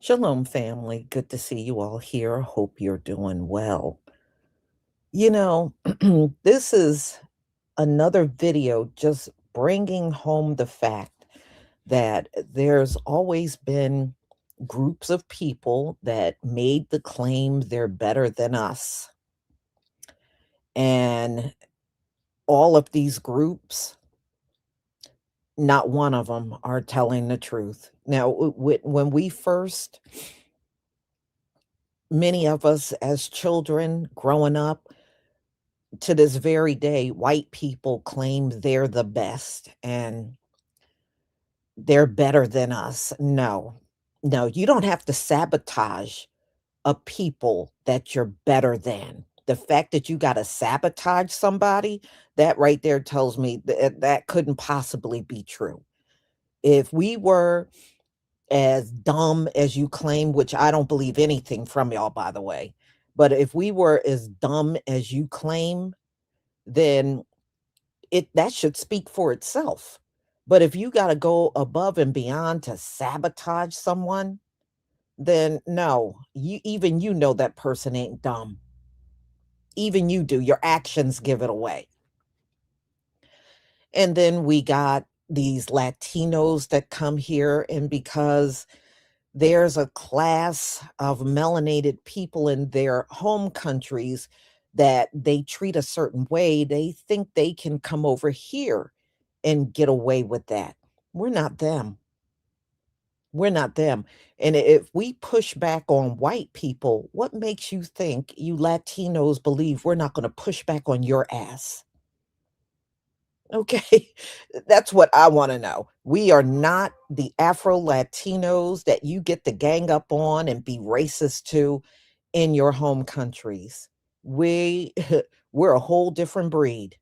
Shalom, family. Good to see you all here. Hope you're doing well. You know, this is another video just bringing home the fact that there's always been groups of people that made the claim they're better than us. And all of these groups, not one of them are telling the truth. Now, when we first, many of us as children growing up, to this very day, white people claim they're the best and they're better than us. No, no, you don't have to sabotage a people that you're better than. The fact that you got to sabotage somebody, that right there tells me that that couldn't possibly be true. If we were as dumb as you claim, which I don't believe anything from y'all, by the way, but if we were as dumb as you claim, then it that should speak for itself. But if you gotta go above and beyond to sabotage someone, then no, you know that person ain't dumb. Even you do, your actions give it away. And then we got these Latinos that come here, and because there's a class of melanated people in their home countries that they treat a certain way, they think they can come over here and get away with that. We're not them. We're not them. And if we push back on white people, what makes you think you Latinos believe we're not going to push back on your ass? Okay. That's what I want to know. We are not the Afro Latinos that you get to gang up on and be racist to in your home countries. We we're a whole different breed,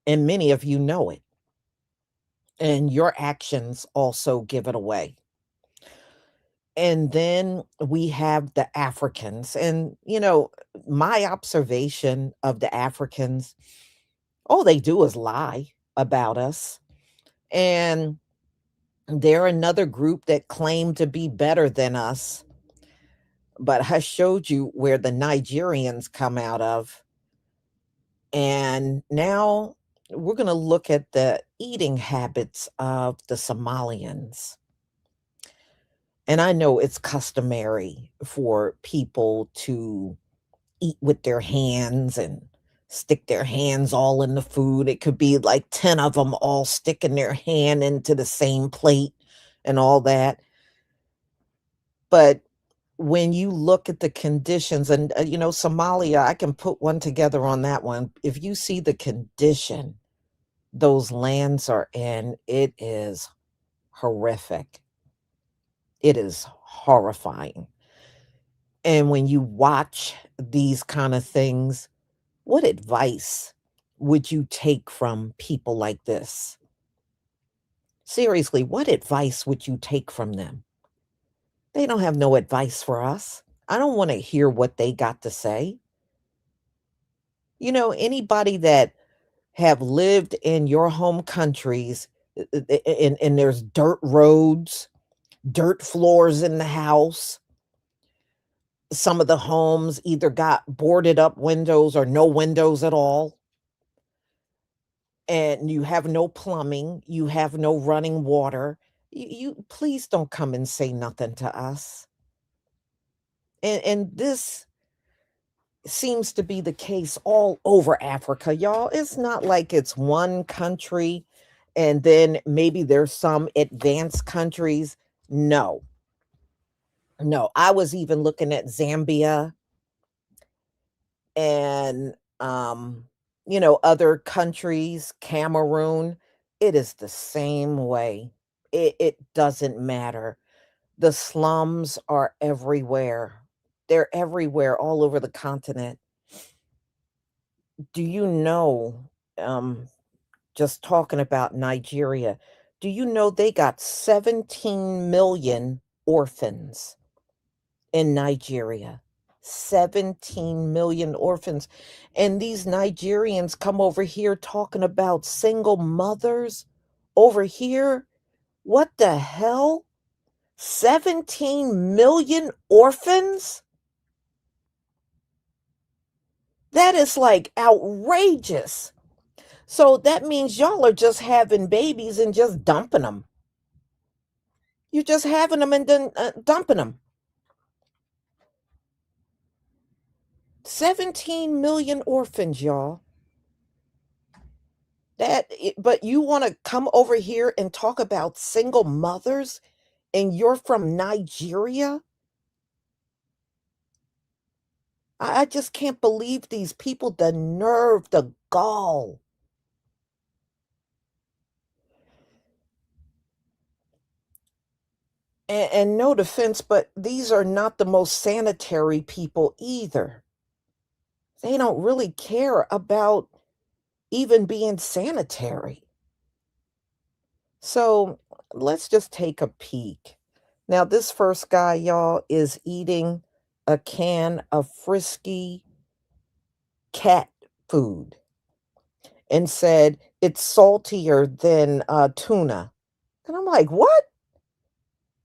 and many of you know it. And your actions also give it away. And then we have the Africans. And my observation of the Africans, all they do is lie about us. And they're another group that claim to be better than us. But I showed you where the Nigerians come out of. And now we're going to look at the eating habits of the Somalians. And I know it's customary for people to eat with their hands and stick their hands all in the food. It could be like 10 of them all sticking their hand into the same plate and all that. But when you look at the conditions, and Somalia, I can put one together on that one. If you see the condition those lands are in, it is horrific. It is horrifying. And when you watch these kind of things, what advice would you take from people like this? Seriously, what advice would you take from them? They don't have no advice for us. I don't want to hear what they got to say. Anybody that have lived in your home countries, and there's dirt roads, dirt floors in the house. Some of the homes either got boarded up windows or no windows at all. And you have no plumbing, you have no running water. You please don't come and say nothing to us. And this seems to be the case all over Africa, y'all. It's not like it's one country and then maybe there's some advanced countries. No. No, I was even looking at Zambia and other countries, Cameroon. It is the same way. It doesn't matter. The slums are everywhere. They're everywhere all over the continent. Do you know, um, just talking about Nigeria, do you know they got 17 million orphans in Nigeria? 17 million orphans. And these Nigerians come over here talking about single mothers over here. What the hell? 17 million orphans? That is like outrageous. So that means y'all are just having babies and just dumping them. You're just having them and then dumping them. 17 million orphans, y'all. But you want to come over here and talk about single mothers and you're from Nigeria? I just can't believe these people, the nerve, the gall. And no defense, but these are not the most sanitary people either. They don't really care about even being sanitary. So let's just take a peek. Now, this first guy, y'all, is eating a can of frisky cat food and said it's saltier than tuna. And I'm like, what?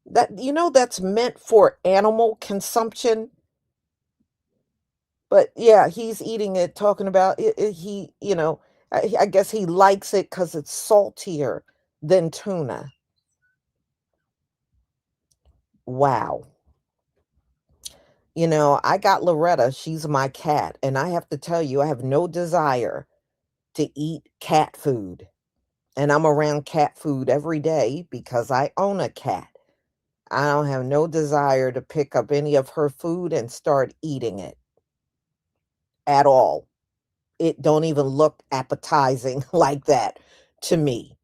That's meant for animal consumption. But yeah, he's eating it, talking about I guess he likes it because it's saltier than tuna. Wow. I got Loretta, she's my cat, and I have to tell you, I have no desire to eat cat food. And I'm around cat food every day because I own a cat. I don't have no desire to pick up any of her food and start eating it at all. It don't even look appetizing like that to me.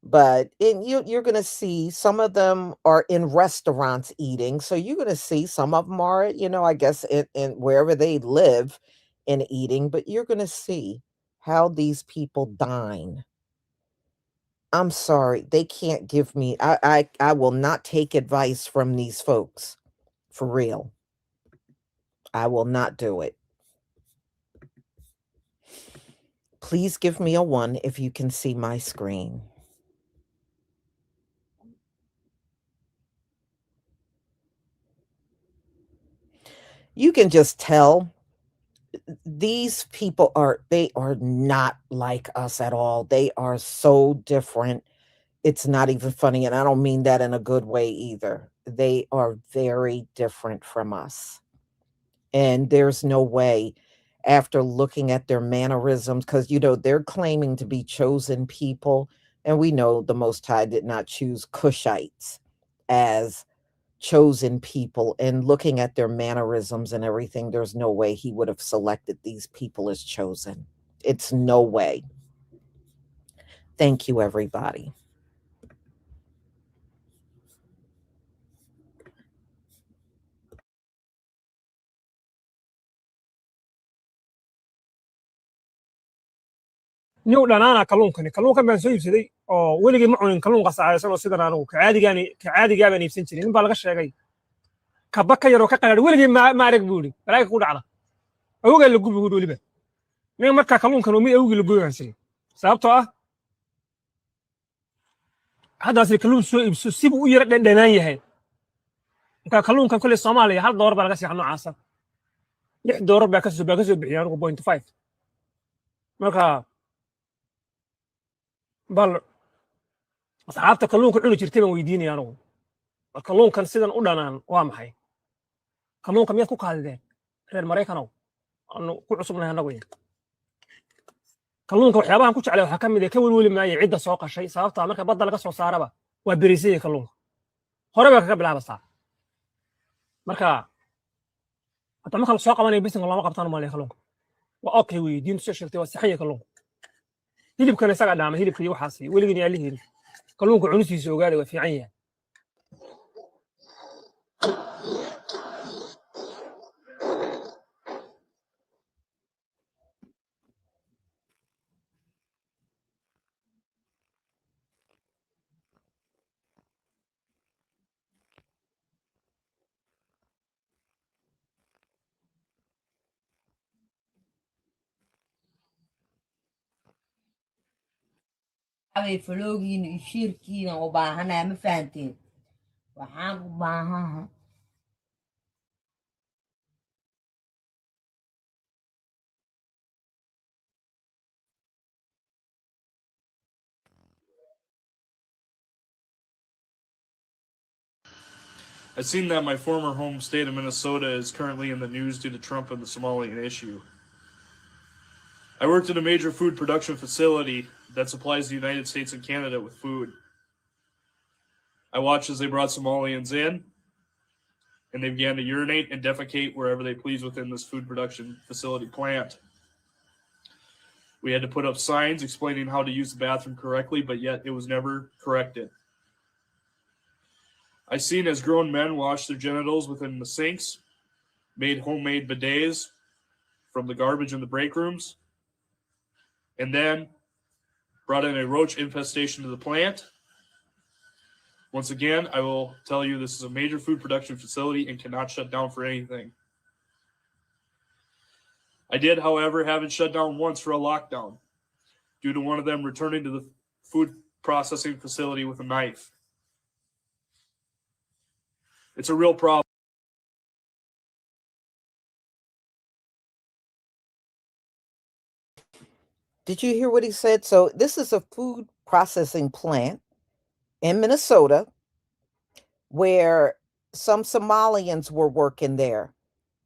But you're going to see some of them are in restaurants eating. So you're going to see some of them are, I guess in wherever they live in eating. But you're going to see how these people dine. I'm sorry, they can't give me. I will not take advice from these folks for real. I will not do it. Please give me a 1 if you can see my screen. You can just tell these people they are not like us at all. They are so different. It's not even funny, and I don't mean that in a good way either. They are very different from us. And there's no way after looking at their mannerisms, because they're claiming to be chosen people, and we know the Most High did not choose Cushites as chosen people, and looking at their mannerisms and everything, there's no way he would have selected these people as chosen. It's no way. Thank you, everybody. نيو dhanaana kalluunkan baan soo iibsaday oo weligii ma cunin kalluun qasacaysan oo sidan anugu kacaadigaa baan iibsan jiray nin baa laga sheegay kaba ka yaroo ka qadhaadh weligii ma arag buu ihi balaaga ku dhacda awgaa la gubi buuhi weliba nin markaa kalluunkan oo mid awgii la gubi hansiray sababtoo ah haddaasi kalluun soo iibso sibuu u yara dhandhanaan yahay markaa kalluunkan kolley soomaaliya $1 baa laga siixa noocaasa $6 baa ka soo bixiyay anugu 0.5 marka bal asxaabta kalluunka cuni jirtay baan weydiinaya anugu kalluunkan sidan u dhanaan waa maxay kalluunka miyaad ku kaadideen reer Mareykanow aanu ku cusubnahay annagu kalluunka waxyaabahan ku jeclay waxaa ka mid ah ka welweli maayo cidda soo qashay sababtaa marka badda laga soo saaraba waa berisay kalluunka hore baa kaga bilaabasaa marka hadda marka la soo qabanayo bisinka looma qabtaan malee kalluunka waa okay wey diintu soo sheegtay waa saxan kalluunka hilibkana isaga dhaama hilibka iyo waxaas weligii yaa lihiin kalluunka cunistiisa ogaada waa fiican yahay فلوجين يشيركين وباهنا ما فهمتين Waxaan u baahanahay I've seen that my former home state of Minnesota is currently in the news due to Trump and the Somali issue. I worked in a major food production facility that supplies the United States and Canada with food. I watched as they brought Somalians in, and they began to urinate and defecate wherever they pleased within this food production facility plant. We had to put up signs explaining how to use the bathroom correctly, but yet it was never corrected. I seen as grown men wash their genitals within the sinks, made homemade bidets from the garbage in the break rooms, and then brought in a roach infestation to the plant. Once again, I will tell you this is a major food production facility and cannot shut down for anything. I did, however, have it shut down once for a lockdown due to one of them returning to the food processing facility with a knife. It's a real problem. Did you hear what he said? So this is a food processing plant in Minnesota where some Somalians were working there.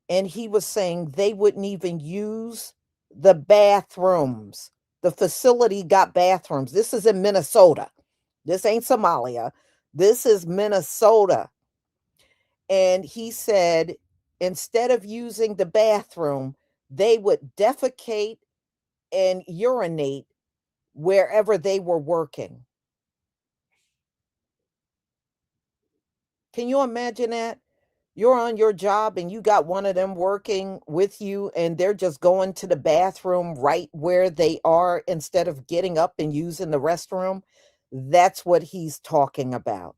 And he was saying they wouldn't even use the bathrooms. The facility got bathrooms. This is in Minnesota. This ain't Somalia. This is Minnesota. And he said instead of using the bathroom, they would defecate and urinate wherever they were working. Can you imagine that? You're on your job and you got one of them working with you and they're just going to the bathroom right where they are instead of getting up and using the restroom. That's what he's talking about.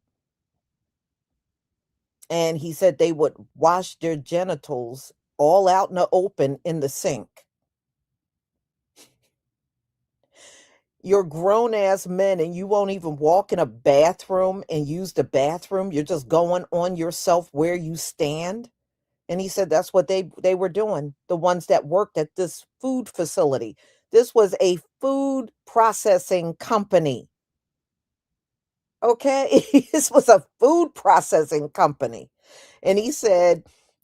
And he said they would wash their genitals all out in the open in the sink. You're grown ass men and you won't even walk in a bathroom and use the bathroom. You're just going on yourself where you stand. And he said that's what they were doing, the ones that worked at this food facility. This was a food processing company. Okay? This was a food processing company. And he said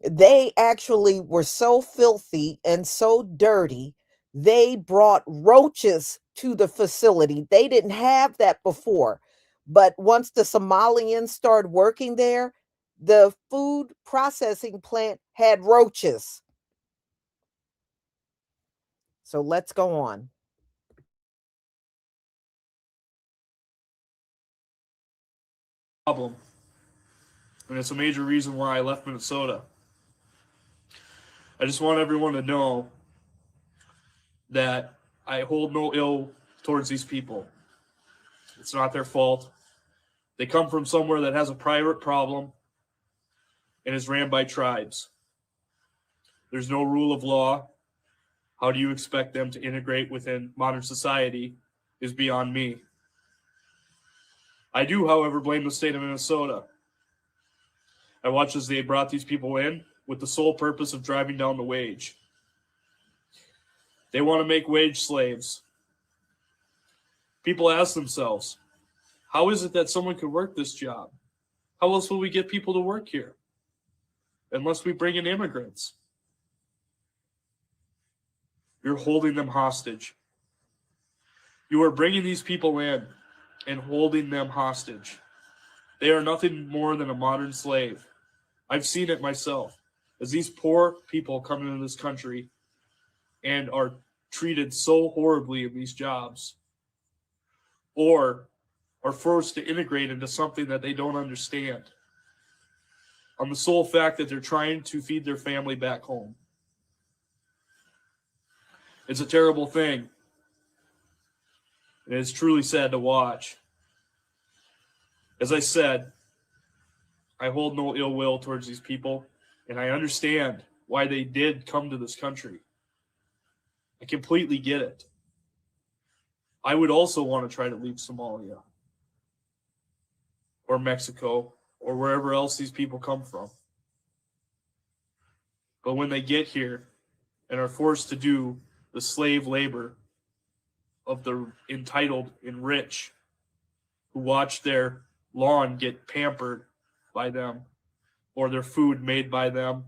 they actually were so filthy and so dirty, they brought roaches to the facility. They didn't have that before. But once the Somalians started working there, the food processing plant had roaches. So let's go on. Problem. And it's a major reason why I left Minnesota. I just want everyone to know that I hold no ill towards these people. It's not their fault. They come from somewhere that has a private problem and is ran by tribes. There's no rule of law. How do you expect them to integrate within modern society is beyond me. I do, however, blame the state of Minnesota. I watched as they brought these people in with the sole purpose of driving down the wage. They want to make wage slaves. People ask themselves, how is it that someone could work this job? How else will we get people to work here? Unless we bring in immigrants. You're holding them hostage. You are bringing these people in and holding them hostage. They are nothing more than a modern slave. I've seen it myself. As these poor people come into this country and are treated so horribly in these jobs, or are forced to integrate into something that they don't understand, on the sole fact that they're trying to feed their family back home. It's a terrible thing. And it's truly sad to watch. As I said, I hold no ill will towards these people, and I understand why they did come to this country. I completely get it. I would also want to try to leave Somalia or Mexico or wherever else these people come from. But when they get here and are forced to do the slave labor of the entitled and rich who watch their lawn get pampered by them, or their food made by them,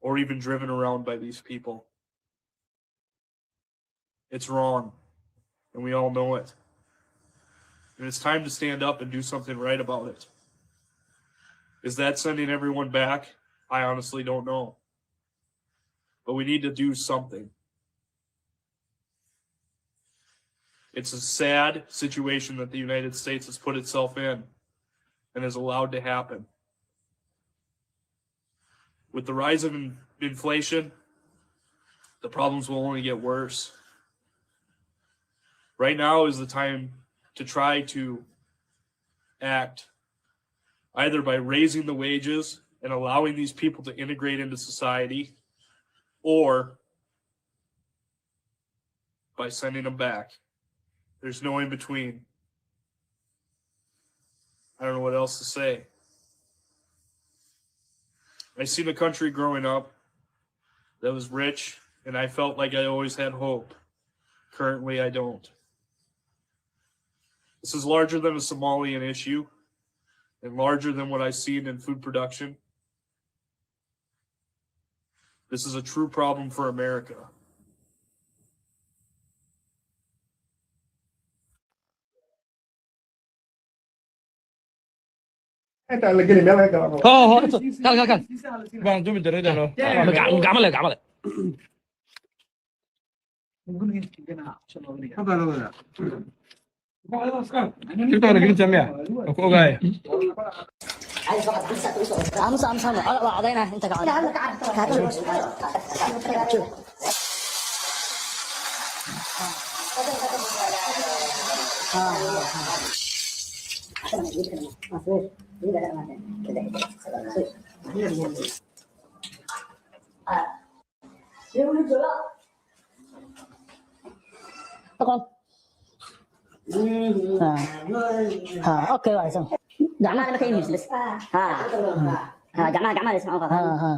or even driven around by these people, it's wrong, and we all know it. And it's time to stand up and do something right about it. Is that sending everyone back? I honestly don't know. But we need to do something. It's a sad situation that the United States has put itself in and has allowed to happen. With the rise of inflation, the problems will only get worse. Right now is the time to try to act either by raising the wages and allowing these people to integrate into society, or by sending them back. There's no in between. I don't know what else to say. I seen a country growing up that was rich, and I felt like I always had hope. Currently, I don't. This is larger than a Somalian issue, and larger than what I've seen in food production. This is a true problem for America. اوكي واحسن gacmaha marka yimid bas ha gacmaha la isma qaba ha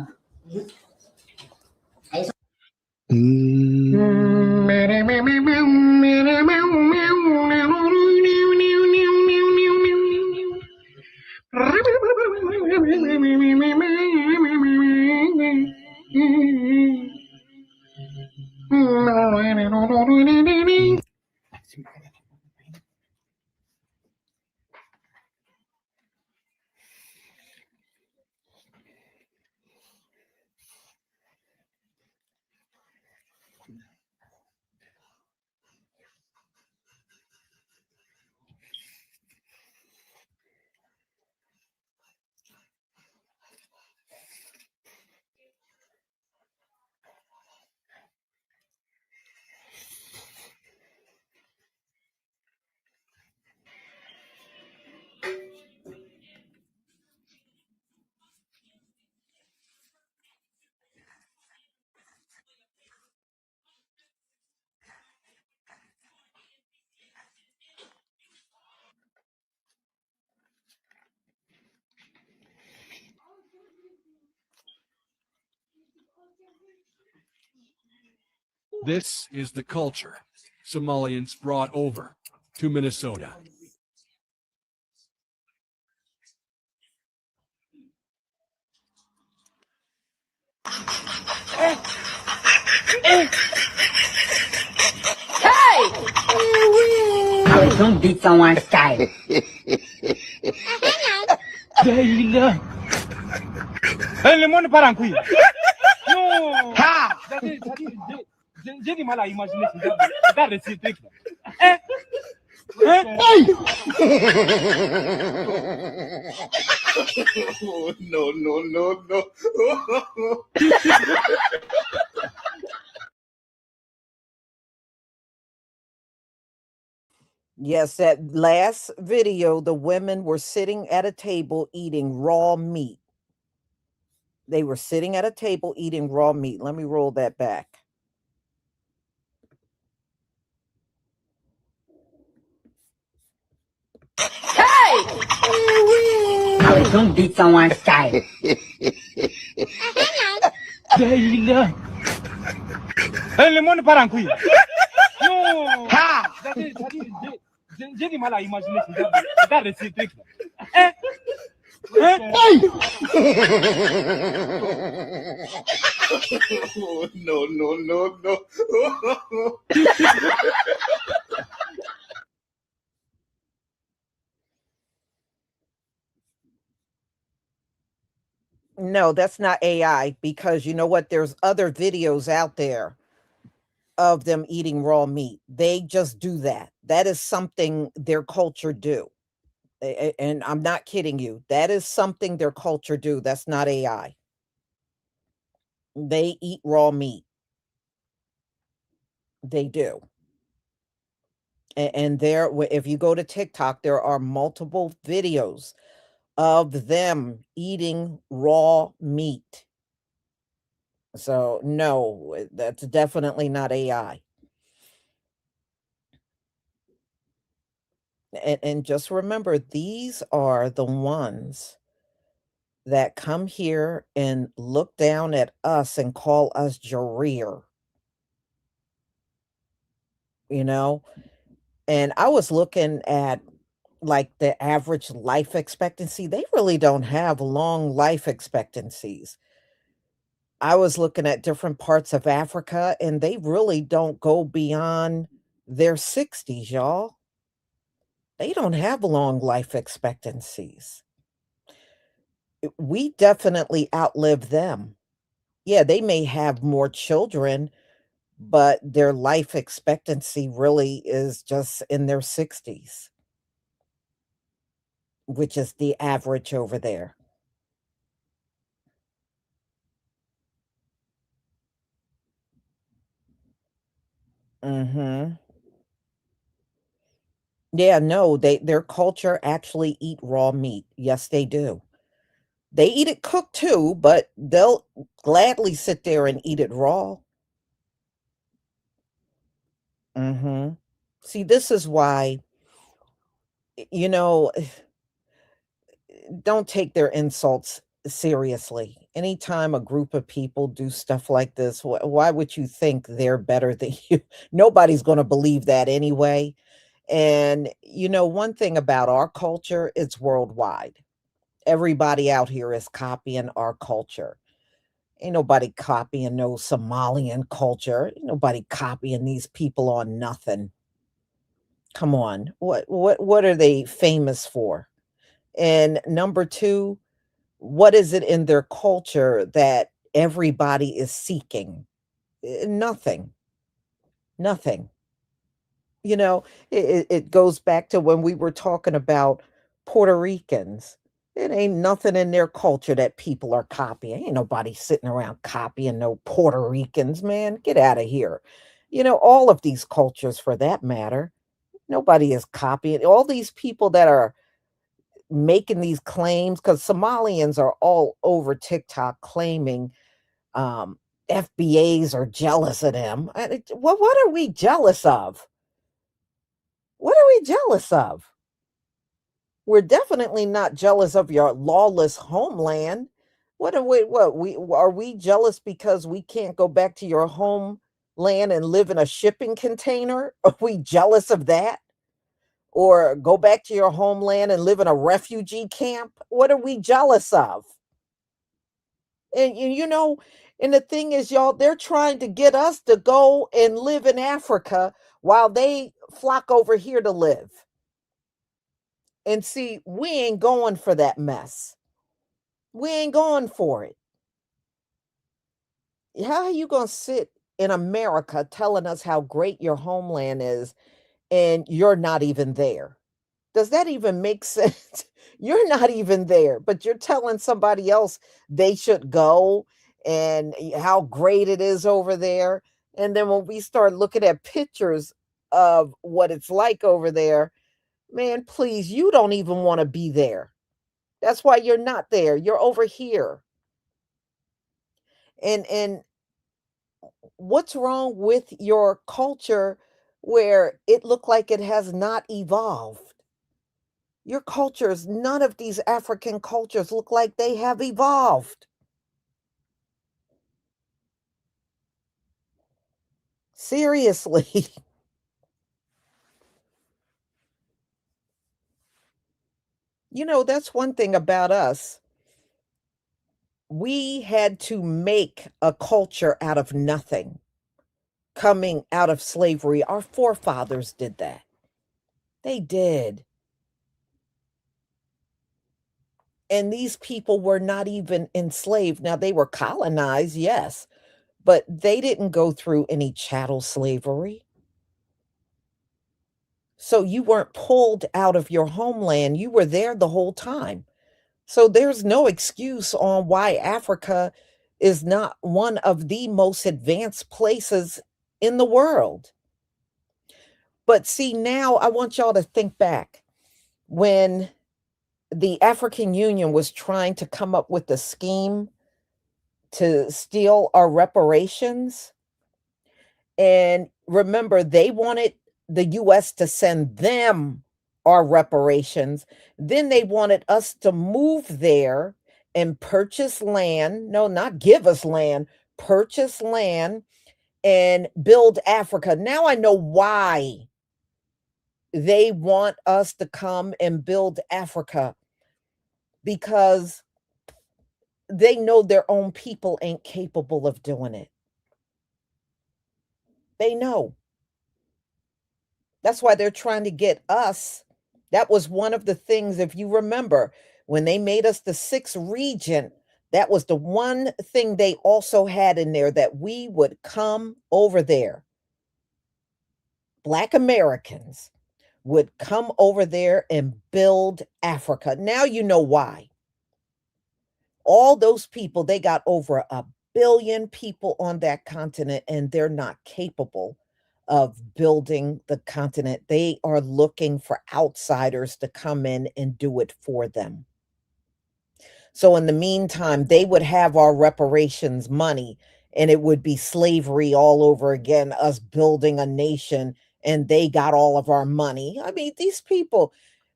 This is the culture Somalians brought over to Minnesota. don't beat someone's child الليمون بارانكوي نو ها جدي ما لا ايماجينيشن ده ريسيتريك No. Yes, that last video, the women were sitting at a table eating raw meat. They were sitting at a table eating raw meat. Let me roll that back. Don't beat someone's child. lemon parang kuy. No. Ha. Jadi malah imagination. That is trick. Eh. No. No, that's not AI because you know what? There's other videos out there of them eating raw meat. They just do that. That is something their culture do. And I'm not kidding you. That is something their culture do. That's not AI. They eat raw meat. They do. And there, if you go to TikTok, there are multiple videos of them eating raw meat. So no, that's definitely not AI. And just remember, these are the ones that come here and look down at us and call us Jareer, you know? And I was looking at like the average life expectancy. They really don't have long life expectancies. I was looking at different parts of Africa and they really don't go beyond their 60s, y'all. They don't have long life expectancies. We definitely outlive them. Yeah, they may have more children, but their life expectancy really is just in their 60s, which is the average over there. Mhm. Yeah, no, their culture actually eat raw meat. Yes, they do. They eat it cooked too, but they'll gladly sit there and eat it raw. Mhm. See, this is why, you know, don't take their insults seriously. Anytime a group of people do stuff like this, why would you think they're better than you? Nobody's going to believe that anyway. And you know, one thing about our culture, it's worldwide. Everybody out here is copying our culture. Ain't nobody copying no Somalian culture. Ain't nobody copying these people on nothing. Come on. What are they famous for? And number 2, what is it in their culture that everybody is seeking? Nothing. Nothing. You know, it goes back to when we were talking about Puerto Ricans. It ain't nothing in their culture that people are copying. Ain't nobody sitting around copying no Puerto Ricans, man. Get out of here. You know, all of these cultures for that matter, nobody is copying. All these people that are making these claims, because Somalians are all over TikTok claiming um, FBAs are jealous of them. What are we jealous of? What are we jealous of? We're definitely not jealous of your lawless homeland. Are we jealous because we can't go back to your homeland and live in a shipping container? Are we jealous of that? Or go back to your homeland and live in a refugee camp? What are we jealous of? And you know, and the thing is, y'all, they're trying to get us to go and live in Africa while they flock over here to live. And see, we ain't going for that mess. We ain't going for it. How are you going to sit in America telling us how great your homeland is and you're not even there? Does that even make sense? You're not even there, but you're telling somebody else they should go and how great it is over there. And then when we start looking at pictures of what it's like over there, man, please, you don't even want to be there. That's why you're not there. You're over here. And what's wrong with your culture where it looked like it has not evolved? Your cultures, none of these African cultures look like they have evolved. Seriously. That's one thing about us. We had to make a culture out of nothing coming out of slavery. Our forefathers did that. They did. And these people were not even enslaved. Now, they were colonized, yes, but they didn't go through any chattel slavery. So you weren't pulled out of your homeland. You were there the whole time. So there's no excuse on why Africa is not one of the most advanced places in the world. But see, now I want y'all to think back when the African Union was trying to come up with a scheme to steal our reparations. And remember, they wanted the US to send them our reparations. Then they wanted us to move there and purchase land. No, not give us land, purchase land and build Africa. Now I know why they want us to come and build Africa, because they know their own people ain't capable of doing it. They know. That's why they're trying to get us. That was one of the things, if you remember, when they made us the sixth region, that was the one thing they also had in there, that we would come over there. Black Americans would come over there and build Africa. Now you know why. All those people, they got over 1 billion people on that continent, and they're not capable of building the continent. They are looking for outsiders to come in and do it for them. So in the meantime, they would have our reparations money, and it would be slavery all over again, us building a nation, and they got all of our money. I mean, these people,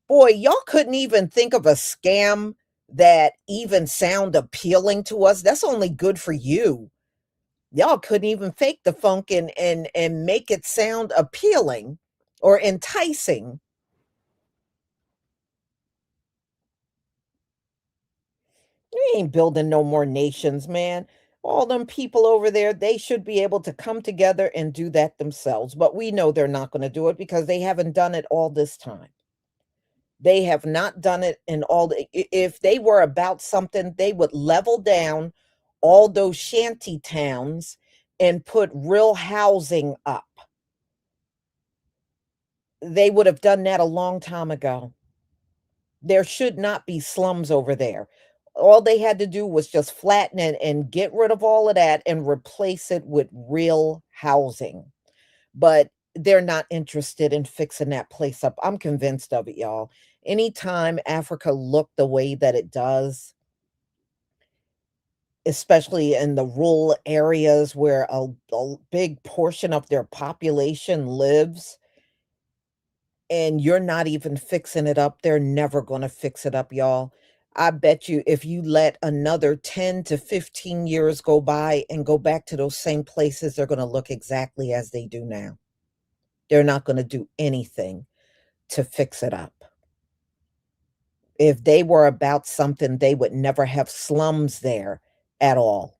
boy, y'all couldn't even think of a scam that even sound appealing to us. That's only good for you. Y'all couldn't even fake the funk and make it sound appealing or enticing. You ain't building no more nations, man. All them people over there, they should be able to come together and do that themselves. But we know they're not going to do it because they haven't done it all this time. They have not done it in all if they were about something, they would level down all those shanty towns and put real housing up. They would have done that a long time ago. There should not be slums over there. All they had to do was just flatten it and get rid of all of that and replace it with real housing. But they're not interested in fixing that place up. I'm convinced of it, y'all. Anytime Africa looked the way that it does, especially in the rural areas where a big portion of their population lives, and you're not even fixing it up, they're never going to fix it up, y'all. I bet you if you let another 10 to 15 years go by and go back to those same places, they're going to look exactly as they do now. They're not going to do anything to fix it up. If they were about something, they would never have slums there at all.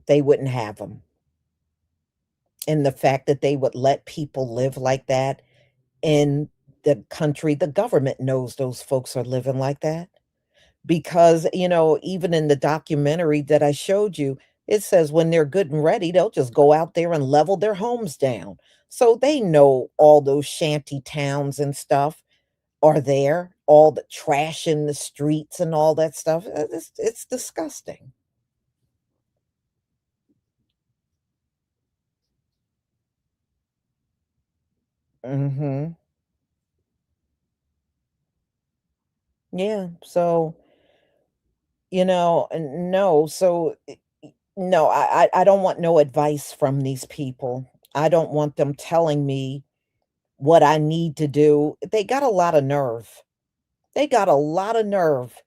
They wouldn't have them. And the fact that they would let people live like that in the country, the government knows those folks are living like that. Because, even in the documentary that I showed you, it says when they're good and ready, they'll just go out there and level their homes down. So they know all those shanty towns and stuff are there, all the trash in the streets and all that stuff. It's disgusting. Mhm. Yeah, so, no, so no, I don't want no advice from these people. I don't want them telling me what I need to do. They got a lot of nerve. They got a lot of nerve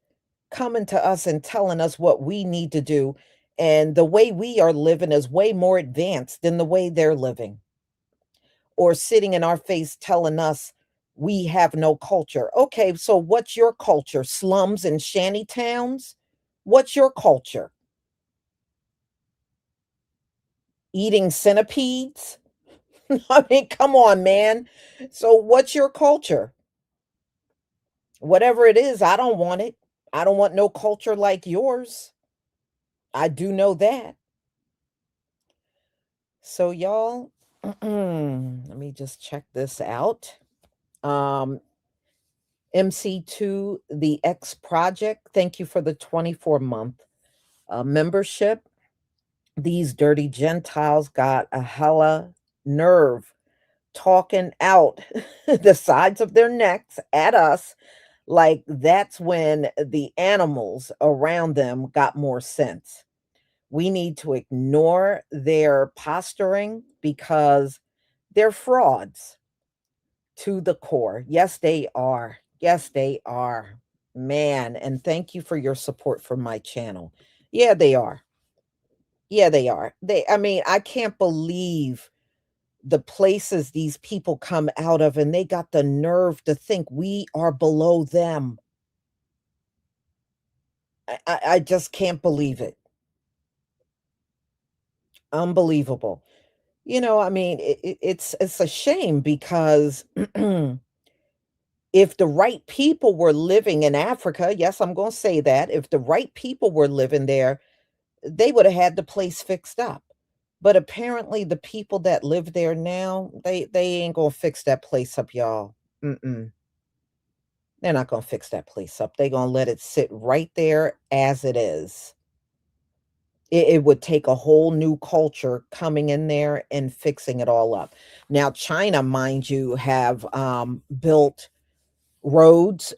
coming to us and telling us what we need to do. And the way we are living is way more advanced than the way they're living, or sitting in our face telling us we have no culture. Okay, so what's your culture? Slums and shanty towns? What's your culture? Eating centipedes? I mean, come on, man. So what's your culture? Whatever it is, I don't want it. I don't want no culture like yours. I do know that. So y'all, let me just check this out. Um, MC2, the X Project, thank you for the 24-month membership. These dirty Gentiles got a hella nerve talking out the sides of their necks at us, like that's when the animals around them got more sense. We need to ignore their posturing because they're frauds to the core. Yes, they are. Yes, they are. Man, and thank you for your support for my channel. Yeah, they are. Yeah, they are. I mean, I can't believe the places these people come out of, and they got the nerve to think we are below them. I just can't believe it. Unbelievable. I mean, it's a shame because if the right people were living in Africa, yes, I'm going to say that, if the right people were living there, they would have had the place fixed up. But apparently the people that live there now, they ain't going to fix that place up, y'all. Mm-mm. They're not going to fix that place up. They're going to let it sit right there as it is. It would take a whole new culture coming in there and fixing it all up. Now, China, mind you, have built roads,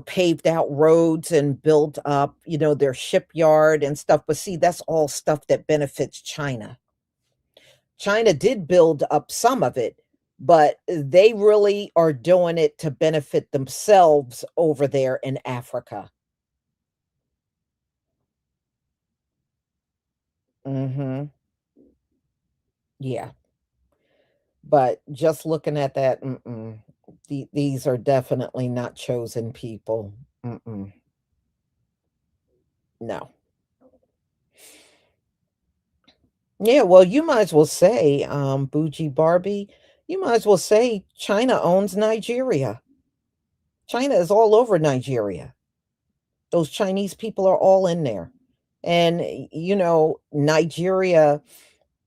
paved out roads and built up, their shipyard and stuff. But see, that's all stuff that benefits China. China did build up some of it, but they really are doing it to benefit themselves over there in Africa. Mhm. Yeah. But just looking at that, these are definitely not chosen people. Mm-mm. No. Yeah, well, you might as well say, Bougie Barbie, you might as well say China owns Nigeria. China is all over Nigeria. Those Chinese people are all in there. And, Nigeria,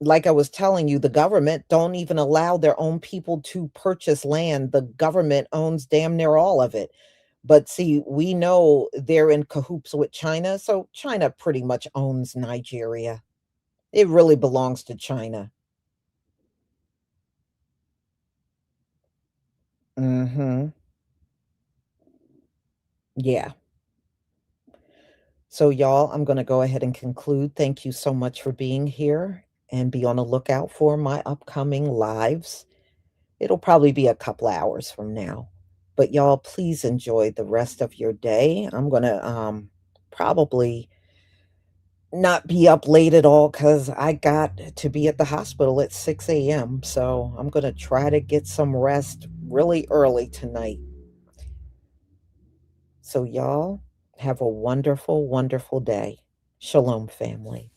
like I was telling you, the government don't even allow their own people to purchase land. The government owns damn near all of it. But see, we know they're in cahoots with China, so China pretty much owns Nigeria. It really belongs to China. Mhm. Yeah. So y'all, I'm going to go ahead and conclude. Thank you so much for being here, and be on the lookout for my upcoming lives. It'll probably be a couple hours from now. But y'all, please enjoy the rest of your day. I'm going to probably not be up late at all cuz I got to be at the hospital at 6 a.m. So, I'm going to try to get some rest really early tonight. So y'all have a wonderful, wonderful day. Shalom, family.